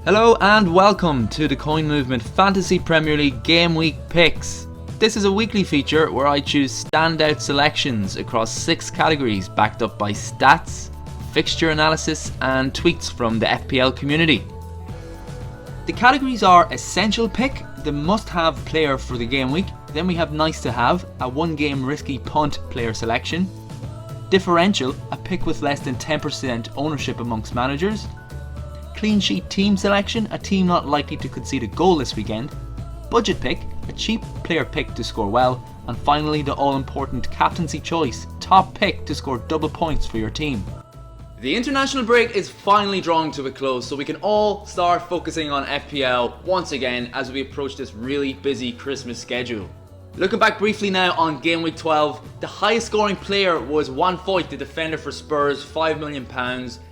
Hello and welcome to the Coin Movement Fantasy Premier League Game Week Picks. This is a weekly feature where I choose standout selections across 6 categories backed up by stats, fixture analysis and tweets from the FPL community. The categories are Essential Pick, the must-have player for the game week. Then we have Nice to Have, a one-game risky punt player selection. Differential, a pick with less than 10% ownership amongst managers. Clean Sheet Team Selection, a team not likely to concede a goal this weekend. Budget Pick, a cheap player pick to score well. And finally the all-important Captaincy Choice, top pick to score double points for your team. The international break is finally drawing to a close, so we can all start focusing on FPL once again as we approach this really busy Christmas schedule. Looking back briefly now on Game Week 12, the highest scoring player was Juan Foyth, the defender for Spurs, £5 million.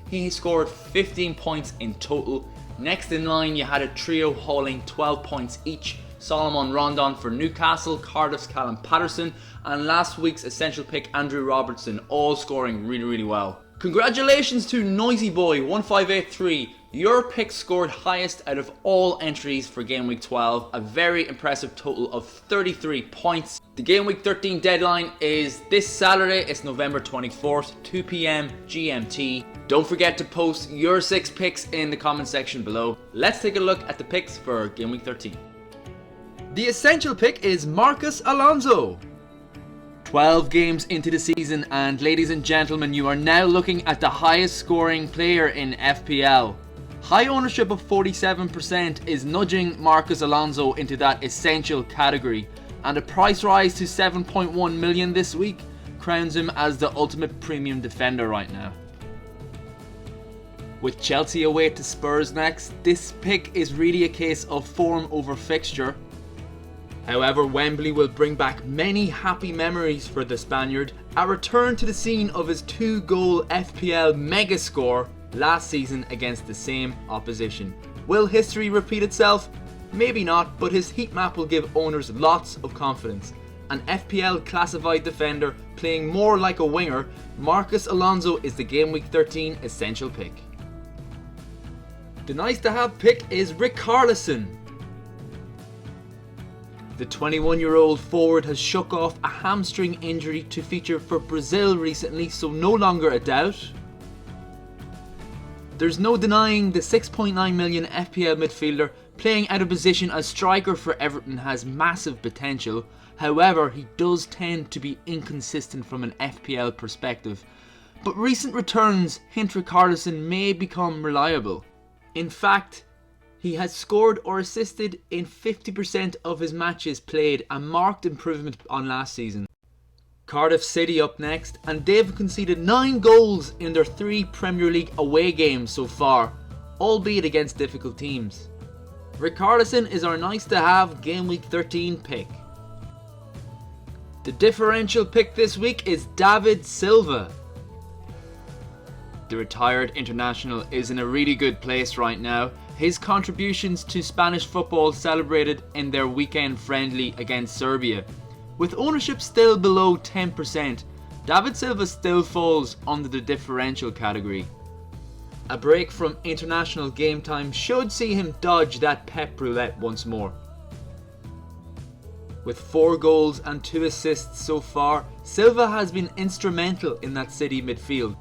He scored 15 points in total. Next in line you had a trio hauling 12 points each. Solomon Rondon for Newcastle, Cardiff's Callum Patterson and last week's essential pick Andrew Robertson, all scoring really well. Congratulations to Noisy Boy 1583. Your pick scored highest out of all entries for Game Week 12, a very impressive total of 33 points. The Game Week 13 deadline is this Saturday, it's November 24th, 2 PM GMT. Don't forget to post your 6 picks in the comment section below. Let's take a look at the picks for Game Week 13. The essential pick is Marcos Alonso. 12 games into the season and ladies and gentlemen, you are now looking at the highest scoring player in FPL. High ownership of 47% is nudging Marcos Alonso into that essential category, and a price rise to 7.1 million this week crowns him as the ultimate premium defender right now. With Chelsea away to Spurs next, this pick is really a case of form over fixture. However, Wembley will bring back many happy memories for the Spaniard, a return to the scene of his 2-goal FPL mega score last season against the same opposition. Will history repeat itself? Maybe not, but his heat map will give owners lots of confidence. An FPL classified defender playing more like a winger, Marcos Alonso is the Game Week 13 essential pick. The nice to have pick is Richarlison. The 21-year-old forward has shook off a hamstring injury to feature for Brazil recently, so no longer a doubt. There's no denying the 6.9 million FPL midfielder playing out of position as striker for Everton has massive potential. However, he does tend to be inconsistent from an FPL perspective. But recent returns hint Richarlison may become reliable. In fact, he has scored or assisted in 50% of his matches played, a marked improvement on last season. Cardiff City up next, and they've conceded 9 goals in their 3 Premier League away games so far, albeit against difficult teams. Richarlison is our nice to have Game Week 13 pick. The differential pick this week is David Silva. The retired international is in a really good place right now. His contributions to Spanish football celebrated in their weekend friendly against Serbia. With ownership still below 10%, David Silva still falls under the differential category. A break from international game time should see him dodge that Pep roulette once more. With 4 goals and 2 assists so far, Silva has been instrumental in that City midfield.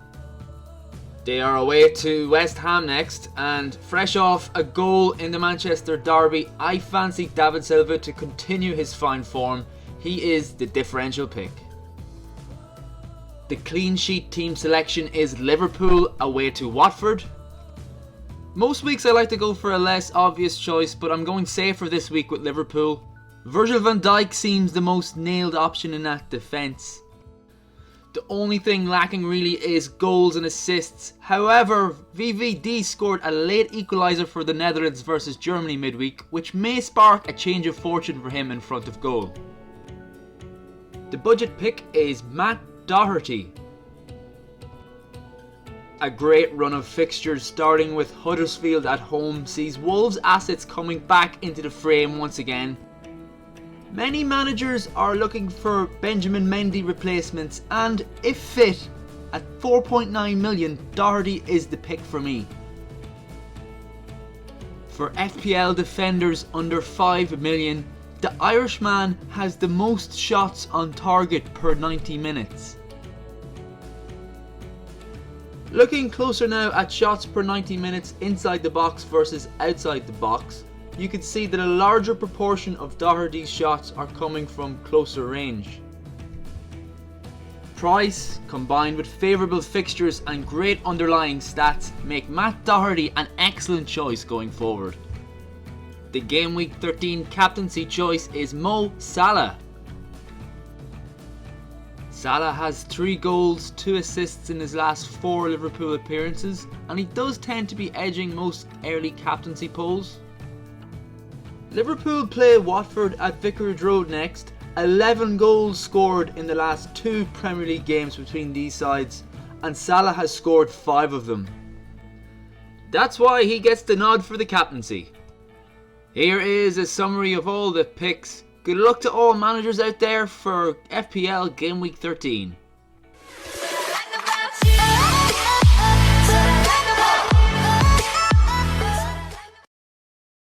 They are away to West Ham next, and fresh off a goal in the Manchester derby, I fancy David Silva to continue his fine form. He is the differential pick. The clean sheet team selection is Liverpool away to Watford. Most weeks I like to go for a less obvious choice, but I'm going safer this week with Liverpool. Virgil van Dijk seems the most nailed option in that defence. The only thing lacking really is goals and assists. However, VVD scored a late equaliser for the Netherlands versus Germany midweek, which may spark a change of fortune for him in front of goal. The budget pick is Matt Doherty. A great run of fixtures starting with Huddersfield at home sees Wolves' assets coming back into the frame once again. Many managers are looking for Benjamin Mendy replacements, and if fit, at 4.9 million, Doherty is the pick for me. For FPL defenders under 5 million, the Irishman has the most shots on target per 90 minutes. Looking closer now at shots per 90 minutes inside the box versus outside the box, you can see that a larger proportion of Doherty's shots are coming from closer range. Price, combined with favourable fixtures and great underlying stats, make Matt Doherty an excellent choice going forward. The Game Week 13 captaincy choice is Mo Salah. Salah has 3 goals, 2 assists in his last 4 Liverpool appearances, and he does tend to be edging most early captaincy polls. Liverpool play Watford at Vicarage Road next. 11 goals scored in the last 2 Premier League games between these sides, and Salah has scored 5 of them. That's why he gets the nod for the captaincy. Here is a summary of all the picks. Good luck to all managers out there for FPL Game Week 13.